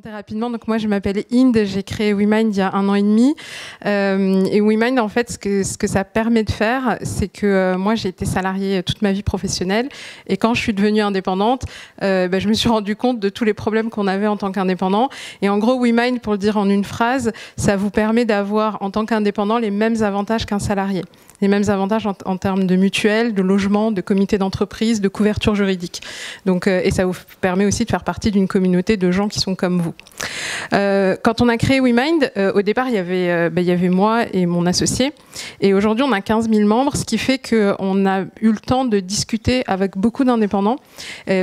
Rapidement, donc moi je m'appelle Inde, j'ai créé WeMind il y a 1 an et demi et WeMind en fait ce que ça permet de faire, c'est que moi j'ai été salariée toute ma vie professionnelle et quand je suis devenue indépendante, je me suis rendu compte de tous les problèmes qu'on avait en tant qu'indépendant et en gros WeMind, pour le dire en une phrase, ça vous permet d'avoir en tant qu'indépendant les mêmes avantages qu'un salarié. Les mêmes avantages en termes de mutuelle, de logement, de comité d'entreprise, de couverture juridique. Donc, et ça vous permet aussi de faire partie d'une communauté de gens qui sont comme vous. Quand on a créé WeMind, au départ, il y avait moi et mon associé. Et aujourd'hui, on a 15 000 membres, ce qui fait qu'on a eu le temps de discuter avec beaucoup d'indépendants,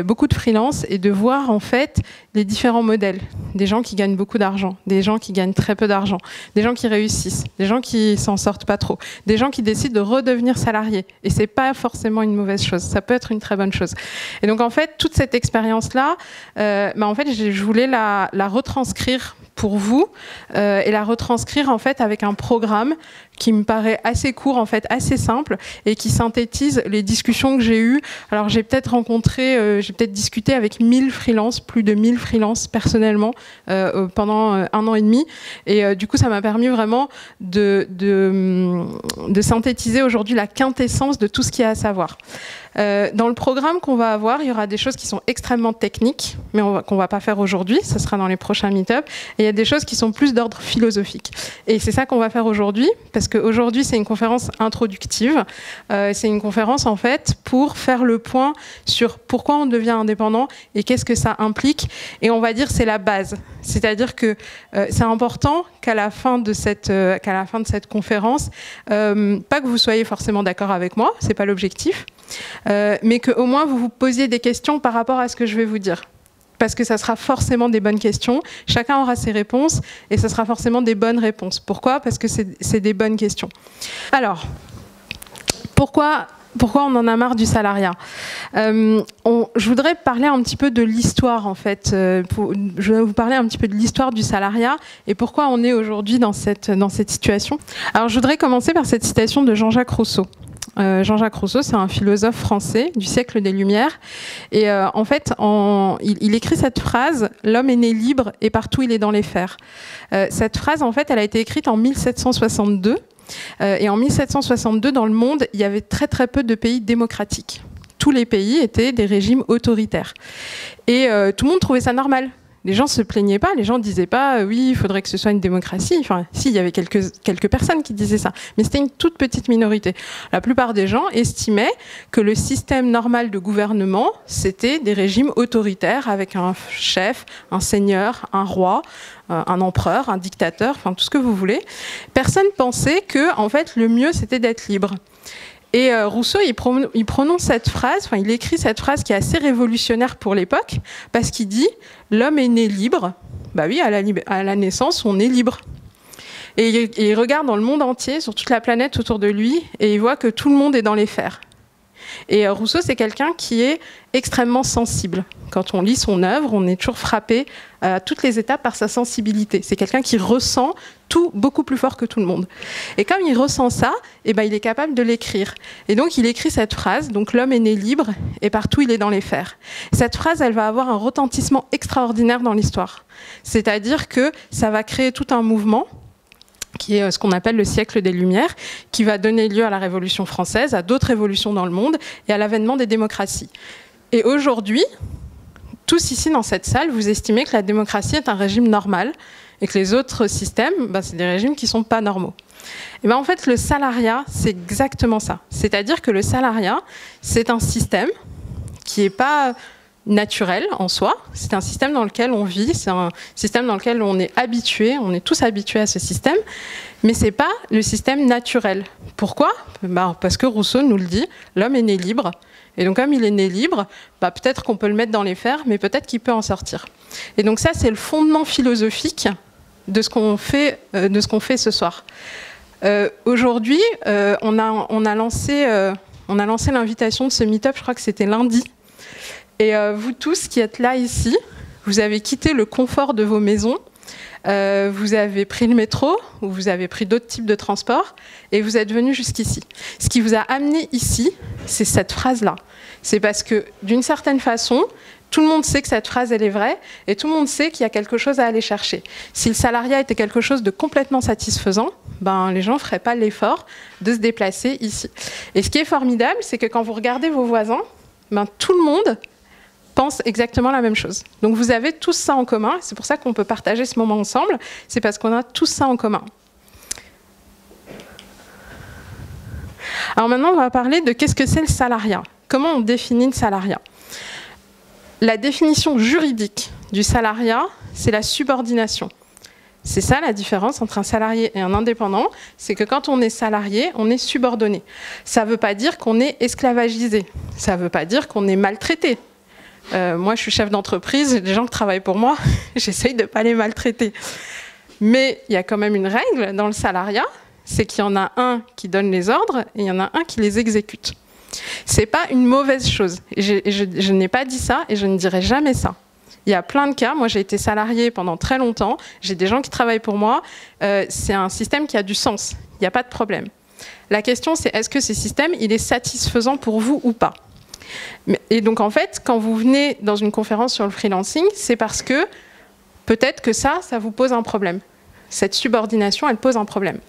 beaucoup de freelance, et de voir en fait les différents modèles. Des gens qui gagnent beaucoup d'argent, des gens qui gagnent très peu d'argent, des gens qui réussissent, des gens qui s'en sortent pas trop, des gens qui décident de redevenir salariés. Et c'est pas forcément une mauvaise chose, ça peut être une très bonne chose. Et donc en fait, toute cette expérience-là, en fait, je voulais la retranscrire pour vous et la retranscrire en fait avec un programme qui me paraît assez court, en fait, assez simple et qui synthétise les discussions que j'ai eues. Alors j'ai peut-être discuté avec 1000 freelances, plus de 1000 freelances personnellement pendant 1 an et demi. Et du coup, ça m'a permis vraiment de synthétiser aujourd'hui la quintessence de tout ce qu'il y a à savoir. Dans le programme qu'on va avoir, il y aura des choses qui sont extrêmement techniques, mais qu'on ne va pas faire aujourd'hui, ce sera dans les prochains meet-up, et il y a des choses qui sont plus d'ordre philosophique. Et c'est ça qu'on va faire aujourd'hui, parce qu'aujourd'hui c'est une conférence introductive, c'est une conférence en fait pour faire le point sur pourquoi on devient indépendant et qu'est-ce que ça implique, et on va dire c'est la base. C'est-à-dire que c'est important qu'à la fin de cette conférence, pas que vous soyez forcément d'accord avec moi, c'est pas l'objectif, mais qu'au moins vous vous posiez des questions par rapport à ce que je vais vous dire. Parce que ça sera forcément des bonnes questions, chacun aura ses réponses, et ça sera forcément des bonnes réponses. Pourquoi ? Parce que c'est des bonnes questions. Alors, pourquoi on en a marre du salariat ? Je voudrais parler un petit peu de l'histoire, en fait. Je vais vous parler un petit peu de l'histoire du salariat et pourquoi on est aujourd'hui dans cette situation. Alors, je voudrais commencer par cette citation de Jean-Jacques Rousseau. Jean-Jacques Rousseau, c'est un philosophe français du siècle des Lumières. Et en fait, il écrit cette phrase « L'homme est né libre et partout il est dans les fers ». Cette phrase, en fait, elle a été écrite en 1762. Et en 1762, dans le monde, il y avait très très peu de pays démocratiques. Tous les pays étaient des régimes autoritaires. Et tout le monde trouvait ça normal. Les gens se plaignaient pas, les gens disaient pas oui, il faudrait que ce soit une démocratie. Enfin, si, il y avait quelques personnes qui disaient ça, mais c'était une toute petite minorité. La plupart des gens estimaient que le système normal de gouvernement, c'était des régimes autoritaires avec un chef, un seigneur, un roi, un empereur, un dictateur, enfin tout ce que vous voulez. Personne pensait que en fait le mieux c'était d'être libre. Et Rousseau, il prononce cette phrase, il écrit cette phrase qui est assez révolutionnaire pour l'époque, parce qu'il dit « l'homme est né libre ». Bah oui, à la naissance, on est libre. Et il regarde dans le monde entier, sur toute la planète autour de lui, et il voit que tout le monde est dans les fers. Et Rousseau, c'est quelqu'un qui est extrêmement sensible. Quand on lit son œuvre, on est toujours frappé à toutes les étapes par sa sensibilité. C'est quelqu'un qui ressent tout beaucoup plus fort que tout le monde. Et comme il ressent ça, il est capable de l'écrire. Et donc, il écrit cette phrase, donc « L'homme est né libre et partout il est dans les fers ». Cette phrase, elle va avoir un retentissement extraordinaire dans l'histoire. C'est-à-dire que ça va créer tout un mouvement qui est ce qu'on appelle le siècle des Lumières, qui va donner lieu à la Révolution française, à d'autres révolutions dans le monde et à l'avènement des démocraties. Et aujourd'hui, tous ici dans cette salle, vous estimez que la démocratie est un régime normal et que les autres systèmes, c'est des régimes qui ne sont pas normaux. Et en fait, le salariat, c'est exactement ça. C'est-à-dire que le salariat, c'est un système qui n'est pas naturel en soi, c'est un système dans lequel on vit, c'est un système dans lequel on est habitué, on est tous habitués à ce système, mais c'est pas le système naturel. Pourquoi ? Parce que Rousseau nous le dit, l'homme est né libre, et donc comme il est né libre, peut-être qu'on peut le mettre dans les fers, mais peut-être qu'il peut en sortir. Et donc ça, c'est le fondement philosophique de ce qu'on fait ce soir. Aujourd'hui, on a lancé l'invitation de ce meet-up, je crois que c'était lundi. Et vous tous qui êtes là ici, vous avez quitté le confort de vos maisons, vous avez pris le métro ou vous avez pris d'autres types de transports et vous êtes venus jusqu'ici. Ce qui vous a amené ici, c'est cette phrase-là. C'est parce que d'une certaine façon, Tout le monde sait que cette phrase, elle est vraie, et tout le monde sait qu'il y a quelque chose à aller chercher. Si le salariat était quelque chose de complètement satisfaisant, ben, les gens ne feraient pas l'effort de se déplacer ici. Et ce qui est formidable, c'est que quand vous regardez vos voisins, ben, tout le monde pense exactement la même chose. Donc vous avez tous ça en commun, c'est pour ça qu'on peut partager ce moment ensemble, c'est parce qu'on a tous ça en commun. Alors maintenant, on va parler de qu'est-ce que c'est le salariat. Comment on définit le salariat? La définition juridique du salariat, c'est la subordination. C'est ça la différence entre un salarié et un indépendant, c'est que quand on est salarié, on est subordonné. Ça ne veut pas dire qu'on est esclavagisé, ça ne veut pas dire qu'on est maltraité. Moi, je suis chef d'entreprise, les gens qui travaillent pour moi, j'essaye de ne pas les maltraiter. Mais il y a quand même une règle dans le salariat, c'est qu'il y en a un qui donne les ordres et il y en a un qui les exécute. Ce n'est pas une mauvaise chose. Je n'ai pas dit ça et je ne dirai jamais ça. Il y a plein de cas. Moi, j'ai été salariée pendant très longtemps. J'ai des gens qui travaillent pour moi. C'est un système qui a du sens. Il n'y a pas de problème. La question, c'est est-ce que ce système, il est satisfaisant pour vous ou pas? Et donc, en fait, quand vous venez dans une conférence sur le freelancing, c'est parce que peut-être que ça vous pose un problème. Cette subordination, elle pose un problème.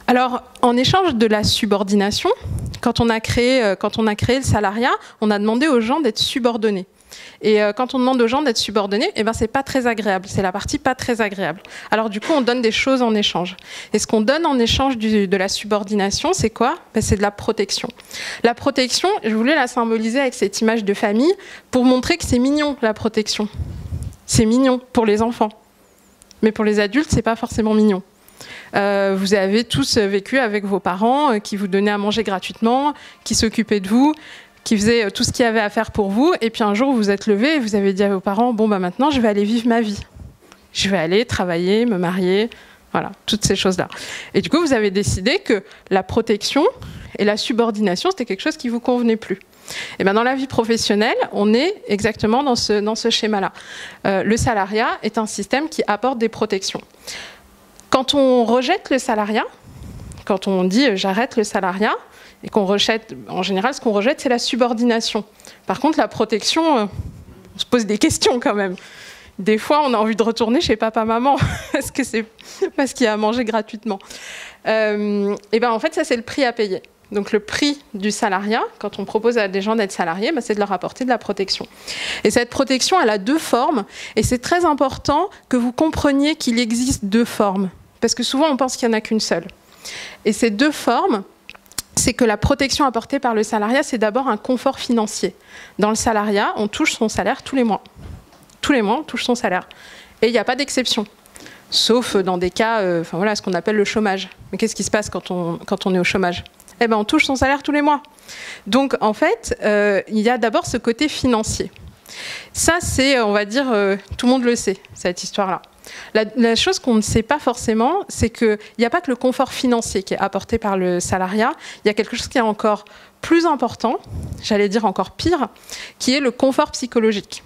Alors, en échange de la subordination, quand on a créé le salariat, on a demandé aux gens d'être subordonnés. Et quand on demande aux gens d'être subordonnés, eh ben, c'est pas très agréable. C'est la partie pas très agréable. Alors du coup, on donne des choses en échange. Et ce qu'on donne en échange de la subordination, c'est quoi? Ben, c'est de la protection. La protection, je voulais la symboliser avec cette image de famille pour montrer que c'est mignon, la protection. C'est mignon pour les enfants. Mais pour les adultes, c'est pas forcément mignon. Vous avez tous vécu avec vos parents qui vous donnaient à manger gratuitement, qui s'occupaient de vous, qui faisait tout ce qu'il y avait à faire pour vous, et puis un jour vous vous êtes levé et vous avez dit à vos parents, bon bah maintenant je vais aller vivre ma vie. Je vais aller travailler, me marier, voilà, toutes ces choses-là. Et du coup vous avez décidé que la protection et la subordination c'était quelque chose qui ne vous convenait plus. Et bien dans la vie professionnelle, on est exactement dans ce schéma-là. Le salariat est un système qui apporte des protections. Quand on rejette le salariat, quand on dit j'arrête le salariat, et qu'on rejette, en général, ce qu'on rejette, c'est la subordination. Par contre, la protection, on se pose des questions quand même. Des fois, on a envie de retourner chez papa-maman parce qu'il y a à manger gratuitement. Et ben, en fait, ça, c'est le prix à payer. Donc, le prix du salariat, quand on propose à des gens d'être salariés, ben, c'est de leur apporter de la protection. Et cette protection, elle a deux formes. Et c'est très important que vous compreniez qu'il existe deux formes. Parce que souvent, on pense qu'il n'y en a qu'une seule. Et ces deux formes, c'est que la protection apportée par le salariat, c'est d'abord un confort financier. Dans le salariat, on touche son salaire tous les mois. Tous les mois, on touche son salaire. Et il n'y a pas d'exception. Sauf dans des cas, voilà, ce qu'on appelle le chômage. Mais qu'est-ce qui se passe quand on est au chômage? Eh ben, on touche son salaire tous les mois. Donc, en fait, il y a d'abord ce côté financier. Ça, c'est, on va dire, tout le monde le sait, cette histoire-là. La chose qu'on ne sait pas forcément, c'est qu'il n'y a pas que le confort financier qui est apporté par le salariat, il y a quelque chose qui est encore plus important, j'allais dire encore pire, qui est le confort psychologique.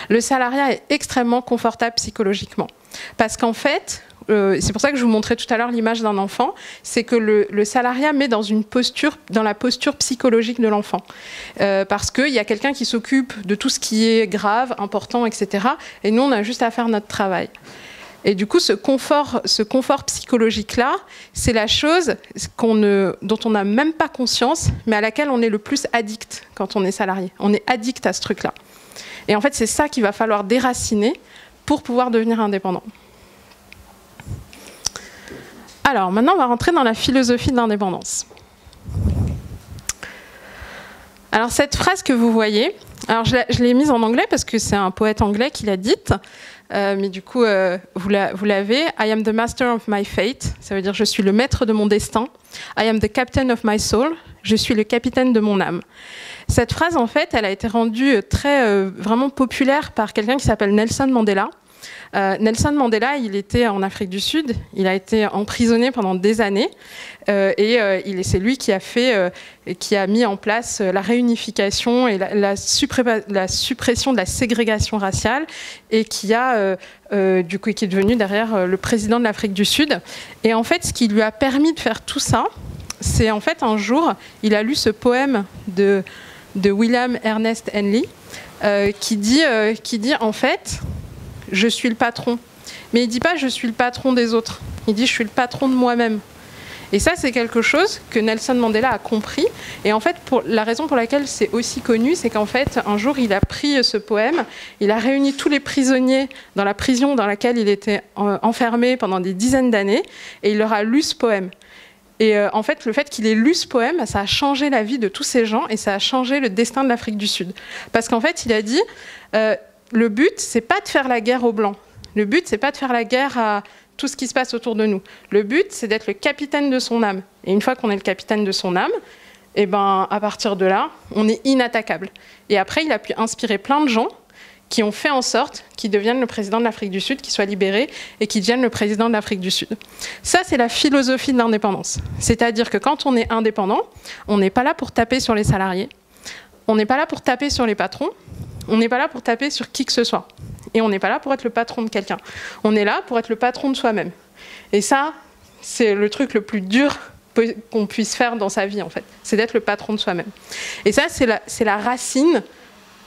Le salariat est extrêmement confortable psychologiquement. Parce qu'en fait, c'est pour ça que je vous montrais tout à l'heure l'image d'un enfant, c'est que le salariat met dans la posture psychologique de l'enfant. Parce qu'il y a quelqu'un qui s'occupe de tout ce qui est grave, important, etc. Et nous, on a juste à faire notre travail. Et du coup, ce confort psychologique-là, c'est la chose dont on n'a même pas conscience, mais à laquelle on est le plus addict quand on est salarié. On est addict à ce truc-là. Et en fait, c'est ça qu'il va falloir déraciner pour pouvoir devenir indépendant. Alors, maintenant, on va rentrer dans la philosophie de l'indépendance. Alors, cette phrase que vous voyez, alors je l'ai mise en anglais parce que c'est un poète anglais qui l'a dite, mais du coup, vous l'avez. I am the master of my fate, ça veut dire je suis le maître de mon destin. I am the captain of my soul, je suis le capitaine de mon âme. Cette phrase, en fait, elle a été rendue vraiment populaire par quelqu'un qui s'appelle Nelson Mandela. Nelson Mandela, il était en Afrique du Sud, il a été emprisonné pendant des années c'est lui qui a mis en place la réunification et la suppression de la ségrégation raciale et qui est devenu derrière le président de l'Afrique du Sud. Et en fait, ce qui lui a permis de faire tout ça, c'est en fait un jour, il a lu ce poème de de William Ernest Henley, qui dit en fait, je suis le patron. Mais il ne dit pas je suis le patron des autres. Il dit je suis le patron de moi-même. Et ça, c'est quelque chose que Nelson Mandela a compris. Et en fait, la raison pour laquelle c'est aussi connu, c'est qu'en fait, un jour, il a pris ce poème, il a réuni tous les prisonniers dans la prison dans laquelle il était enfermé pendant des dizaines d'années, et il leur a lu ce poème. Et en fait, le fait qu'il ait lu ce poème, ça a changé la vie de tous ces gens, et ça a changé le destin de l'Afrique du Sud. Parce qu'en fait, il a dit, le but, c'est pas de faire la guerre aux Blancs. Le but, c'est pas de faire la guerre à tout ce qui se passe autour de nous. Le but, c'est d'être le capitaine de son âme. Et une fois qu'on est le capitaine de son âme, et ben, à partir de là, on est inattaquable. Et après, il a pu inspirer plein de gens qui ont fait en sorte qu'il devienne le président de l'Afrique du Sud, qu'il soit libéré et qu'il devienne le président de l'Afrique du Sud. Ça, c'est la philosophie de l'indépendance. C'est-à-dire que quand on est indépendant, on n'est pas là pour taper sur les salariés, on n'est pas là pour taper sur les patrons, on n'est pas là pour taper sur qui que ce soit. Et on n'est pas là pour être le patron de quelqu'un. On est là pour être le patron de soi-même. Et ça, c'est le truc le plus dur qu'on puisse faire dans sa vie, en fait. C'est d'être le patron de soi-même. Et ça, c'est la racine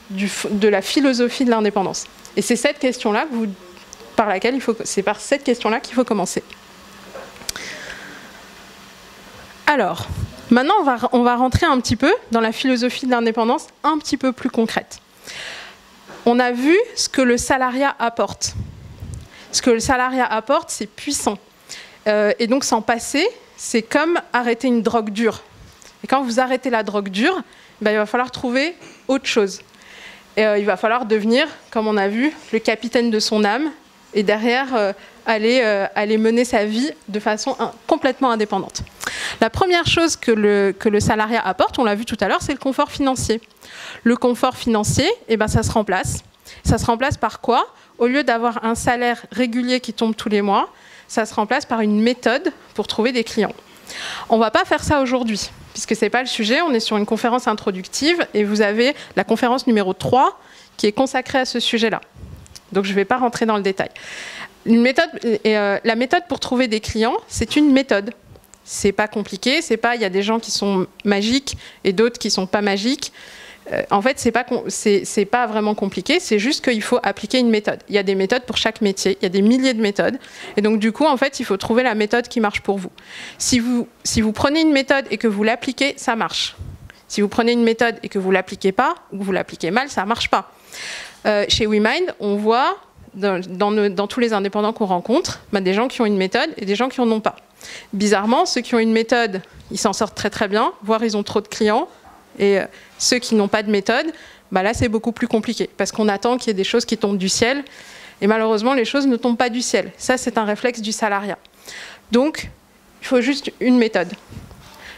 de la philosophie de l'indépendance. Et c'est cette question-là c'est par cette question-là qu'il faut commencer. Alors, maintenant, on va rentrer un petit peu dans la philosophie de l'indépendance un petit peu plus concrète. On a vu ce que le salariat apporte. Ce que le salariat apporte, c'est puissant. Et donc, s'en passer, c'est comme arrêter une drogue dure. Et quand vous arrêtez la drogue dure, ben, il va falloir trouver autre chose. Et, il va falloir devenir, comme on a vu, le capitaine de son âme et derrière aller mener sa vie de façon complètement indépendante. La première chose que le salariat apporte, on l'a vu tout à l'heure, c'est le confort financier. Le confort financier, eh ben, ça se remplace. Ça se remplace par quoi? Au lieu d'avoir un salaire régulier qui tombe tous les mois, ça se remplace par une méthode pour trouver des clients. On ne va pas faire ça aujourd'hui, puisque ce n'est pas le sujet. On est sur une conférence introductive et vous avez la conférence numéro 3 qui est consacrée à ce sujet-là. Donc je ne vais pas rentrer dans le détail. La méthode pour trouver des clients, c'est une méthode. C'est pas compliqué, il y a des gens qui sont magiques et d'autres qui sont pas magiques. En fait, c'est pas vraiment compliqué, c'est juste qu'il faut appliquer une méthode. Il y a des méthodes pour chaque métier, il y a des milliers de méthodes. Et donc, du coup, en fait, il faut trouver la méthode qui marche pour vous. Si vous prenez une méthode et que vous l'appliquez, ça marche. Si vous prenez une méthode et que vous l'appliquez pas, ou que vous l'appliquez mal, ça marche pas. Chez WeMind, on voit dans tous les indépendants qu'on rencontre, des gens qui ont une méthode et des gens qui en ont pas. Bizarrement, ceux qui ont une méthode, ils s'en sortent très très bien, voire ils ont trop de clients. Et ceux qui n'ont pas de méthode, là c'est beaucoup plus compliqué, parce qu'on attend qu'il y ait des choses qui tombent du ciel, et malheureusement les choses ne tombent pas du ciel. Ça, c'est un réflexe du salariat. Donc, il faut juste une méthode.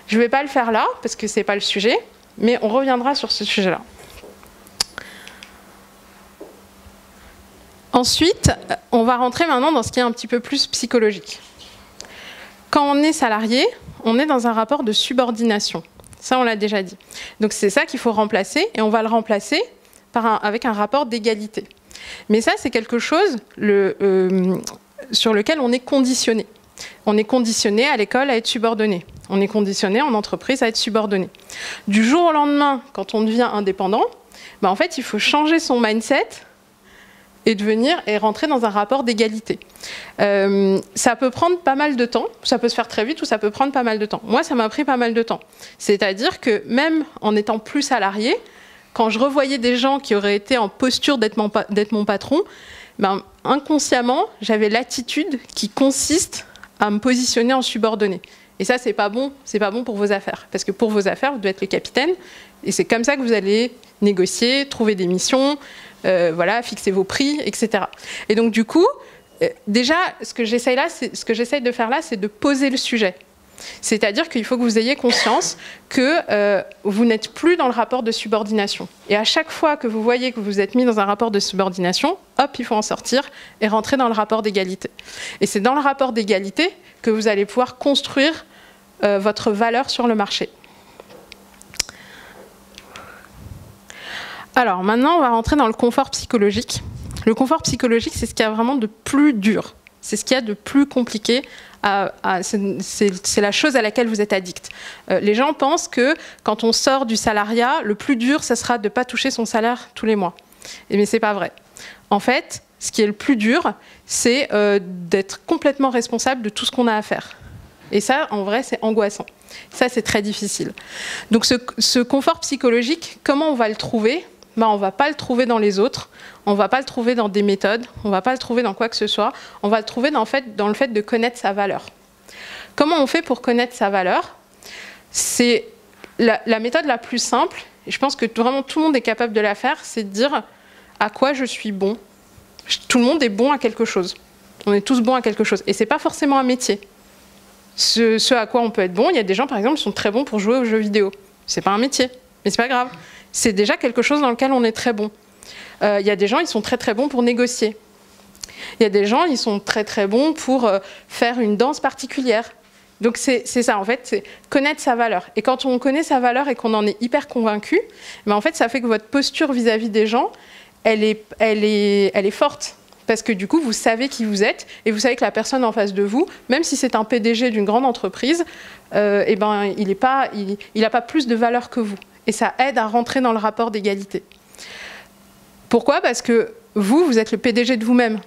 Je ne vais pas le faire là, parce que ce n'est pas le sujet, mais on reviendra sur ce sujet-là. Ensuite, on va rentrer maintenant dans ce qui est un petit peu plus psychologique. Quand on est salarié, on est dans un rapport de subordination. Ça, on l'a déjà dit. Donc c'est ça qu'il faut remplacer, et on va le remplacer avec un rapport d'égalité. Mais ça, c'est quelque chose sur lequel on est conditionné. On est conditionné à l'école à être subordonné. On est conditionné en entreprise à être subordonné. Du jour au lendemain, quand on devient indépendant, en fait, il faut changer son mindset et rentrer dans un rapport d'égalité. Ça peut prendre pas mal de temps, ça peut se faire très vite ou ça peut prendre pas mal de temps. Moi, ça m'a pris pas mal de temps. C'est-à-dire que même en étant plus salarié, quand je revoyais des gens qui auraient été en posture d'être mon patron, inconsciemment, j'avais l'attitude qui consiste à me positionner en subordonné. Et ça, c'est pas bon pour vos affaires. Parce que pour vos affaires, vous devez être le capitaine, et c'est comme ça que vous allez négocier, trouver des missions, fixer vos prix, etc. Et donc du coup, déjà, ce que j'essaye de faire là, c'est de poser le sujet. C'est-à-dire qu'il faut que vous ayez conscience que vous n'êtes plus dans le rapport de subordination. Et à chaque fois que vous voyez que vous êtes mis dans un rapport de subordination, hop, il faut en sortir et rentrer dans le rapport d'égalité. Et c'est dans le rapport d'égalité que vous allez pouvoir construire votre valeur sur le marché. Alors maintenant, on va rentrer dans le confort psychologique. Le confort psychologique, c'est ce qu'il y a vraiment de plus dur C'est ce qu'il y a de plus compliqué. C'est la chose à laquelle vous êtes addict. Les gens pensent que quand on sort du salariat, le plus dur, ça sera de ne pas toucher son salaire tous les mois. Mais ce n'est pas vrai. En fait, ce qui est le plus dur, c'est d'être complètement responsable de tout ce qu'on a à faire. Et ça, en vrai, c'est angoissant. Ça, c'est très difficile. Donc ce confort psychologique, comment on va le trouver ? On ne va pas le trouver dans les autres, on ne va pas le trouver dans des méthodes, on ne va pas le trouver dans quoi que ce soit, on va le trouver dans le fait de connaître sa valeur. Comment on fait pour connaître sa valeur ? C'est la méthode la plus simple, et je pense que vraiment tout le monde est capable de la faire, c'est de dire à quoi je suis bon. Tout le monde est bon à quelque chose. On est tous bons à quelque chose. Et ce n'est pas forcément un métier. Ce à quoi on peut être bon, il y a des gens par exemple qui sont très bons pour jouer aux jeux vidéo. Ce n'est pas un métier, mais ce n'est pas grave. C'est déjà quelque chose dans lequel on est très bon. Il y a des gens, ils sont très très bons pour négocier. Il y a des gens, ils sont très très bons pour faire une danse particulière. Donc c'est ça, en fait, c'est connaître sa valeur. Et quand on connaît sa valeur et qu'on en est hyper convaincu, en fait, ça fait que votre posture vis-à-vis des gens, elle est forte. Parce que du coup, vous savez qui vous êtes et vous savez que la personne en face de vous, même si c'est un PDG d'une grande entreprise, il n'a pas plus de valeur que vous. Et ça aide à rentrer dans le rapport d'égalité. Pourquoi ? Parce que vous êtes le PDG de vous-même.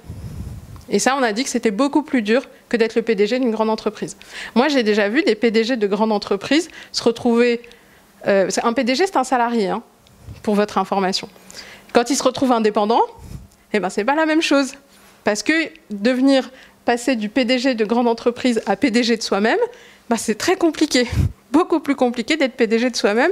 Et ça, on a dit que c'était beaucoup plus dur que d'être le PDG d'une grande entreprise. Moi, j'ai déjà vu des PDG de grandes entreprises se retrouver... un PDG, c'est un salarié, hein, pour votre information. Quand il se retrouve indépendant, c'est pas la même chose. Parce que passer du PDG de grande entreprise à PDG de soi-même, c'est très compliqué. Beaucoup plus compliqué d'être PDG de soi-même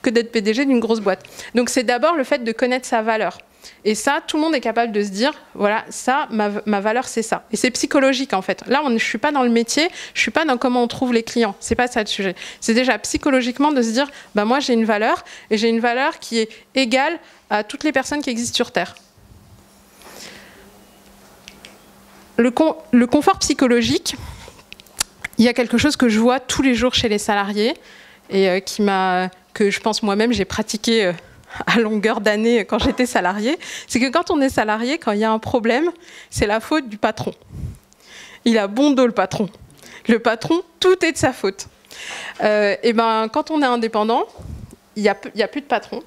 que d'être PDG d'une grosse boîte. Donc c'est d'abord le fait de connaître sa valeur. Et ça, tout le monde est capable de se dire, voilà, ça, ma valeur, c'est ça. Et c'est psychologique, en fait. Là, je ne suis pas dans le métier, je ne suis pas dans comment on trouve les clients. Ce n'est pas ça le sujet. C'est déjà psychologiquement de se dire, moi, j'ai une valeur, et j'ai une valeur qui est égale à toutes les personnes qui existent sur Terre. Le confort psychologique, il y a quelque chose que je vois tous les jours chez les salariés et que je pense moi-même j'ai pratiqué à longueur d'année quand j'étais salarié, c'est que quand on est salarié, quand il y a un problème, c'est la faute du patron. Il a bon dos le patron. Le patron, tout est de sa faute. Quand on est indépendant, il n'y a plus de patron.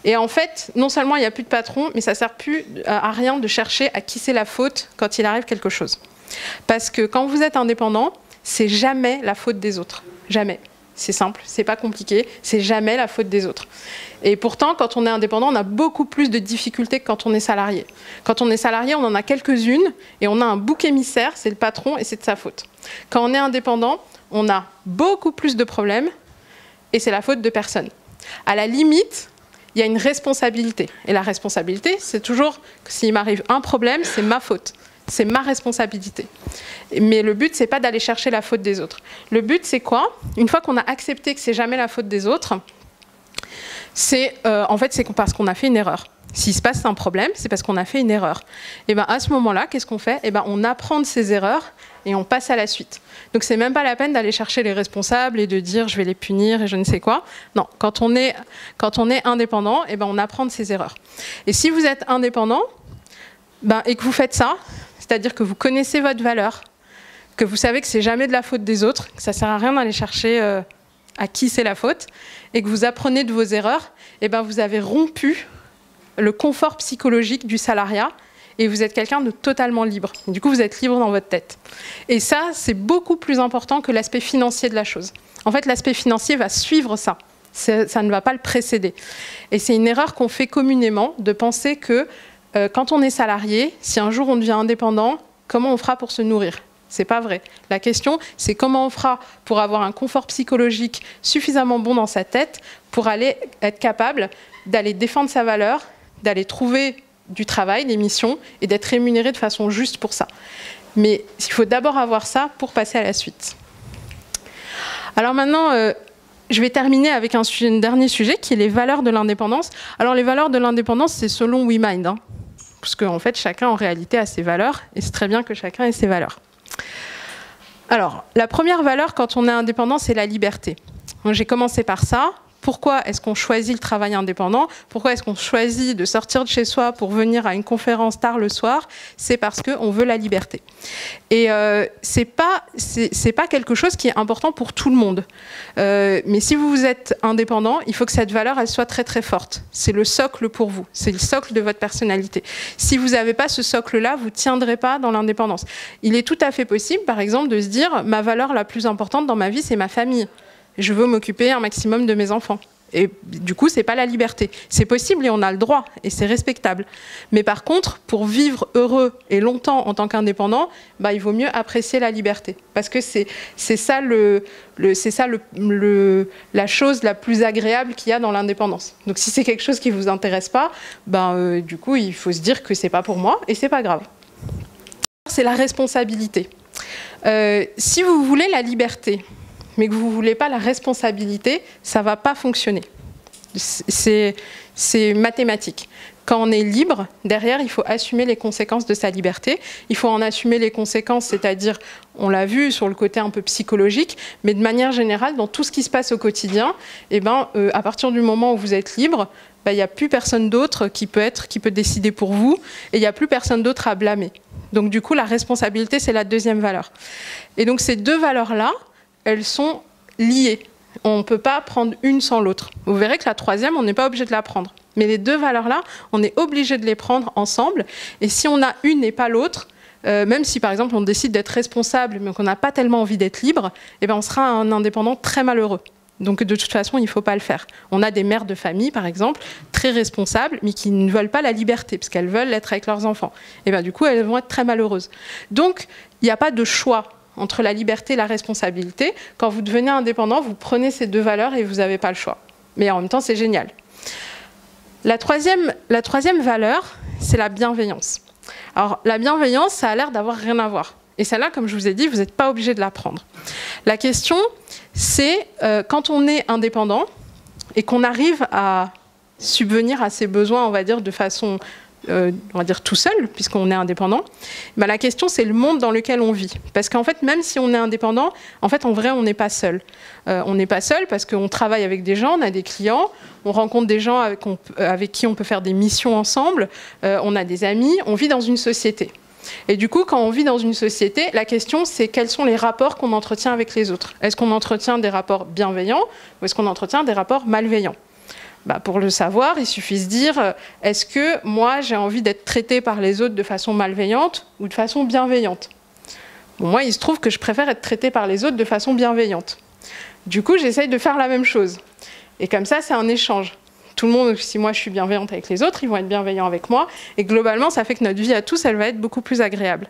Et en fait, non seulement il n'y a plus de patron, mais ça ne sert plus à rien de chercher à qui c'est la faute quand il arrive quelque chose. Parce que quand vous êtes indépendant, c'est jamais la faute des autres. Jamais. C'est simple, c'est pas compliqué, c'est jamais la faute des autres. Et pourtant, quand on est indépendant, on a beaucoup plus de difficultés que quand on est salarié. Quand on est salarié, on en a quelques-unes et on a un bouc émissaire, c'est le patron et c'est de sa faute. Quand on est indépendant, on a beaucoup plus de problèmes et c'est la faute de personne. À la limite, il y a une responsabilité. Et la responsabilité, c'est toujours que s'il m'arrive un problème, c'est ma faute. C'est ma responsabilité. Mais le but, c'est pas d'aller chercher la faute des autres. Le but, c'est quoi ? Une fois qu'on a accepté que c'est jamais la faute des autres, c'est parce qu'on a fait une erreur. S'il se passe un problème, c'est parce qu'on a fait une erreur. Et à ce moment-là, qu'est-ce qu'on fait ? On apprend de ces erreurs et on passe à la suite. Donc c'est même pas la peine d'aller chercher les responsables et de dire je vais les punir et je ne sais quoi. Non, quand on est indépendant, on apprend de ses erreurs. Et si vous êtes indépendant et que vous faites ça, c'est-à-dire que vous connaissez votre valeur, que vous savez que c'est jamais de la faute des autres, que ça sert à rien d'aller chercher à qui c'est la faute, et que vous apprenez de vos erreurs, vous avez rompu le confort psychologique du salariat et vous êtes quelqu'un de totalement libre. Et du coup, vous êtes libre dans votre tête. Et ça, c'est beaucoup plus important que l'aspect financier de la chose. En fait, l'aspect financier va suivre ça. Ça ne va pas le précéder. Et c'est une erreur qu'on fait communément de penser que quand on est salarié, si un jour on devient indépendant, comment on fera pour se nourrir ? C'est pas vrai. La question, c'est comment on fera pour avoir un confort psychologique suffisamment bon dans sa tête pour aller être capable d'aller défendre sa valeur, d'aller trouver du travail, des missions, et d'être rémunéré de façon juste pour ça. Mais il faut d'abord avoir ça pour passer à la suite. Alors maintenant, je vais terminer avec un dernier sujet qui est les valeurs de l'indépendance. Alors les valeurs de l'indépendance, c'est selon WeMind, hein, parce qu'en fait, chacun en réalité a ses valeurs, et c'est très bien que chacun ait ses valeurs. Alors, la première valeur quand on est indépendant, c'est la liberté. J'ai commencé par ça. pourquoi est-ce qu'on choisit le travail indépendant, pourquoi est-ce qu'on choisit de sortir de chez soi pour venir à une conférence tard le soir, c'est parce qu'on veut la liberté. Et c'est pas quelque chose qui est important pour tout le monde. Mais si vous êtes indépendant, il faut que cette valeur, elle soit très très forte. C'est le socle pour vous, c'est le socle de votre personnalité. Si vous n'avez pas ce socle-là, vous ne tiendrez pas dans l'indépendance. Il est tout à fait possible, par exemple, de se dire, ma valeur la plus importante dans ma vie, c'est ma famille. Je veux m'occuper un maximum de mes enfants. Et du coup, ce n'est pas la liberté. C'est possible et on a le droit, et c'est respectable. Mais par contre, pour vivre heureux et longtemps en tant qu'indépendant, il vaut mieux apprécier la liberté. Parce que c'est ça, la chose la plus agréable qu'il y a dans l'indépendance. Donc si c'est quelque chose qui ne vous intéresse pas, du coup, il faut se dire que ce n'est pas pour moi, et ce n'est pas grave. C'est la responsabilité. Si vous voulez la liberté, mais que vous ne voulez pas la responsabilité, ça ne va pas fonctionner. C'est mathématique. Quand on est libre, derrière, il faut assumer les conséquences de sa liberté. Il faut en assumer les conséquences, c'est-à-dire, on l'a vu sur le côté un peu psychologique, mais de manière générale, dans tout ce qui se passe au quotidien, à partir du moment où vous êtes libre, il n'y a plus personne d'autre qui peut décider pour vous, et il n'y a plus personne d'autre à blâmer. Donc du coup, la responsabilité, c'est la deuxième valeur. Et donc ces deux valeurs-là, elles sont liées. On ne peut pas prendre une sans l'autre. Vous verrez que la troisième, on n'est pas obligé de la prendre. Mais les deux valeurs-là, on est obligé de les prendre ensemble. Et si on a une et pas l'autre, même si par exemple on décide d'être responsable, mais qu'on n'a pas tellement envie d'être libre, on sera un indépendant très malheureux. Donc de toute façon, il ne faut pas le faire. On a des mères de famille, par exemple, très responsables, mais qui ne veulent pas la liberté, parce qu'elles veulent être avec leurs enfants. Et du coup, elles vont être très malheureuses. Donc, il n'y a pas de choix entre la liberté et la responsabilité. Quand vous devenez indépendant, vous prenez ces deux valeurs et vous n'avez pas le choix. Mais en même temps, c'est génial. La troisième valeur, c'est la bienveillance. Alors, la bienveillance, ça a l'air d'avoir rien à voir. Et celle-là, comme je vous ai dit, vous n'êtes pas obligé de la prendre. La question, c'est quand on est indépendant et qu'on arrive à subvenir à ses besoins, on va dire, de façon on va dire tout seul, puisqu'on est indépendant, la question, c'est le monde dans lequel on vit. Parce qu'en fait, même si on est indépendant, en fait, en vrai, on n'est pas seul. On n'est pas seul parce qu'on travaille avec des gens, on a des clients, on rencontre des gens avec qui on peut faire des missions ensemble, on a des amis, on vit dans une société. Et du coup, quand on vit dans une société, la question, c'est quels sont les rapports qu'on entretient avec les autres. Est-ce qu'on entretient des rapports bienveillants ou est-ce qu'on entretient des rapports malveillants ? Pour le savoir, il suffit de se dire, est-ce que moi, j'ai envie d'être traité par les autres de façon malveillante ou de façon bienveillante ? Moi, il se trouve que je préfère être traité par les autres de façon bienveillante. Du coup, j'essaye de faire la même chose. Et comme ça, c'est un échange. Tout le monde, si moi je suis bienveillante avec les autres, ils vont être bienveillants avec moi. Et globalement, ça fait que notre vie à tous, elle va être beaucoup plus agréable.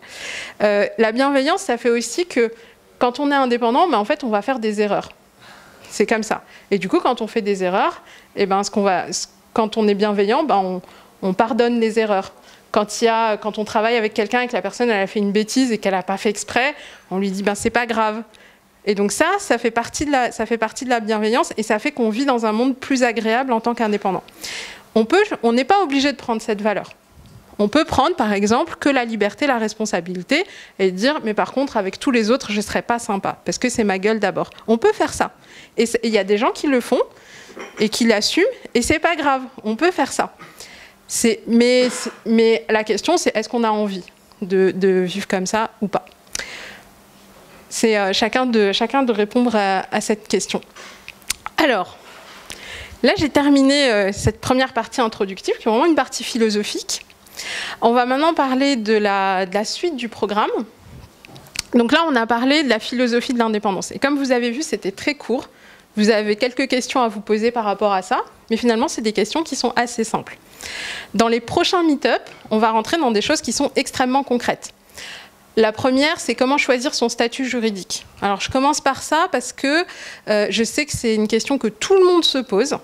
La bienveillance, ça fait aussi que quand on est indépendant, en fait, on va faire des erreurs. C'est comme ça. Et du coup, quand on fait des erreurs, quand on est bienveillant, on pardonne les erreurs. Quand on travaille avec quelqu'un et que la personne elle a fait une bêtise et qu'elle n'a pas fait exprès, on lui dit c'est pas grave. Et donc ça fait partie de la bienveillance et ça fait qu'on vit dans un monde plus agréable en tant qu'indépendant. On n'est pas obligé de prendre cette valeur. On peut prendre, par exemple, que la liberté, la responsabilité, et dire, mais par contre, avec tous les autres, je ne serai pas sympa, parce que c'est ma gueule d'abord. On peut faire ça. Et il y a des gens qui le font, et qui l'assument, et c'est pas grave, on peut faire ça. Mais la question, c'est est-ce qu'on a envie de vivre comme ça ou pas ? C'est chacun de répondre à cette question. Alors, là, j'ai terminé cette première partie introductive, qui est vraiment une partie philosophique. On va maintenant parler de la suite du programme. Donc là, on a parlé de la philosophie de l'indépendance. Et comme vous avez vu, c'était très court. Vous avez quelques questions à vous poser par rapport à ça, mais finalement, c'est des questions qui sont assez simples. Dans les prochains meet-up, on va rentrer dans des choses qui sont extrêmement concrètes. La première, c'est comment choisir son statut juridique. Alors, je commence par ça parce que je sais que c'est une question que tout le monde se pose.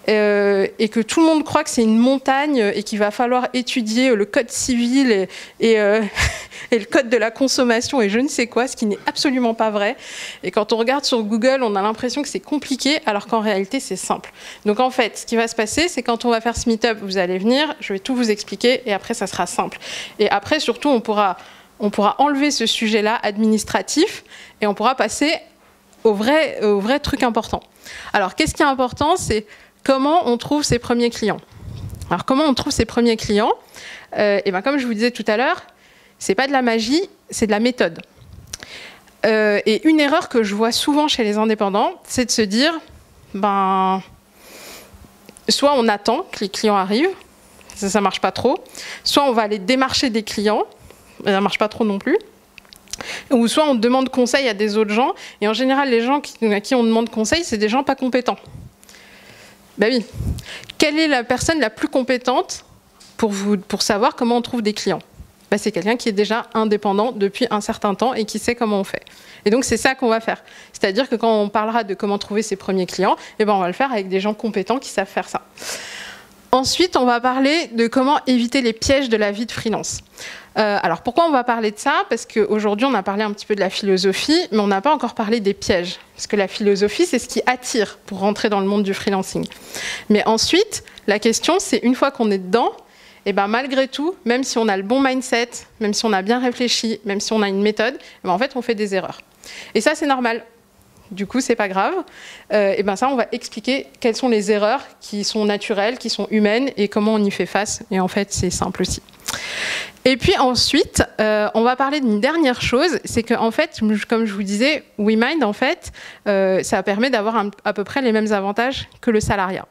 Et que tout le monde croit que c'est une montagne et qu'il va falloir étudier le code civil et le code de la consommation et je ne sais quoi, ce qui n'est absolument pas vrai. Et quand on regarde sur Google, on a l'impression que c'est compliqué, alors qu'en réalité, c'est simple. Donc en fait, ce qui va se passer, c'est quand on va faire ce meet-up, vous allez venir, je vais tout vous expliquer et après, ça sera simple. Et après, surtout, on pourra enlever ce sujet-là administratif et on pourra passer au vrai truc important. Alors, qu'est-ce qui est important? C'est comment on trouve ses premiers clients. Alors, comment on trouve ses premiers clients? Et ben, comme je vous disais tout à l'heure, c'est pas de la magie, c'est de la méthode. Et une erreur que je vois souvent chez les indépendants, c'est de se dire, ben, soit on attend que les clients arrivent, ça marche pas trop, soit on va aller démarcher des clients, ça marche pas trop non plus, ou soit on demande conseil à des autres gens, et en général, les gens à qui on demande conseil, c'est des gens pas compétents. Ben oui. Quelle est la personne la plus compétente pour savoir comment on trouve des clients? Ben, c'est quelqu'un qui est déjà indépendant depuis un certain temps et qui sait comment on fait. Et donc, c'est ça qu'on va faire. C'est-à-dire que quand on parlera de comment trouver ses premiers clients, eh ben, on va le faire avec des gens compétents qui savent faire ça. Ensuite, on va parler de comment éviter les pièges de la vie de freelance. Alors, pourquoi on va parler de ça? Parce qu'aujourd'hui, on a parlé un petit peu de la philosophie, mais on n'a pas encore parlé des pièges. Parce que la philosophie, c'est ce qui attire pour rentrer dans le monde du freelancing. Mais ensuite, la question, c'est une fois qu'on est dedans, et ben malgré tout, même si on a le bon mindset, même si on a bien réfléchi, même si on a une méthode, ben en fait, on fait des erreurs. Et ça, c'est normal. Du coup, c'est pas grave. Et ben ça, on va expliquer quelles sont les erreurs qui sont naturelles, qui sont humaines, et comment on y fait face. Et en fait, c'est simple aussi. Et puis ensuite, on va parler d'une dernière chose, c'est qu'en fait, comme je vous disais, WeMind, en fait, ça permet d'avoir à peu près les mêmes avantages que le salariat.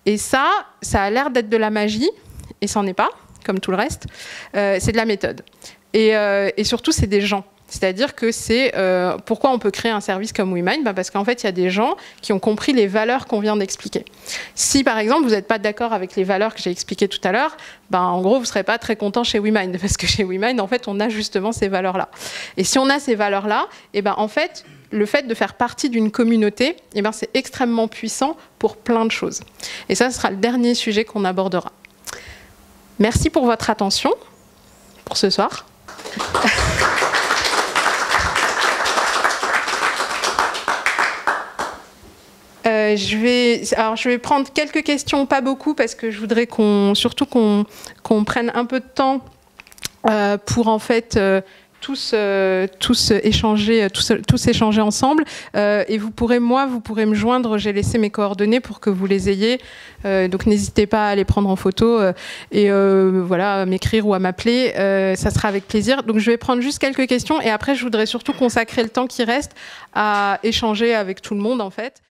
Et ça a l'air d'être de la magie, et ça n'en est pas, comme tout le reste. C'est de la méthode. Et surtout, c'est des gens. C'est-à-dire que c'est pourquoi on peut créer un service comme WeMind, parce qu'en fait, il y a des gens qui ont compris les valeurs qu'on vient d'expliquer. Si, par exemple, vous n'êtes pas d'accord avec les valeurs que j'ai expliquées tout à l'heure, en gros, vous ne serez pas très content chez WeMind, parce que chez WeMind, en fait, on a justement ces valeurs-là. Et si on a ces valeurs-là, en fait, le fait de faire partie d'une communauté, c'est extrêmement puissant pour plein de choses. Et ça, ce sera le dernier sujet qu'on abordera. Merci pour votre attention pour ce soir. Je vais prendre quelques questions, pas beaucoup, parce que je voudrais surtout qu'on prenne un peu de temps pour en fait tous échanger ensemble. Et vous pourrez me joindre. J'ai laissé mes coordonnées pour que vous les ayez. Donc n'hésitez pas à les prendre en photo et voilà, m'écrire ou à m'appeler. Ça sera avec plaisir. Donc je vais prendre juste quelques questions et après je voudrais surtout consacrer le temps qui reste à échanger avec tout le monde en fait.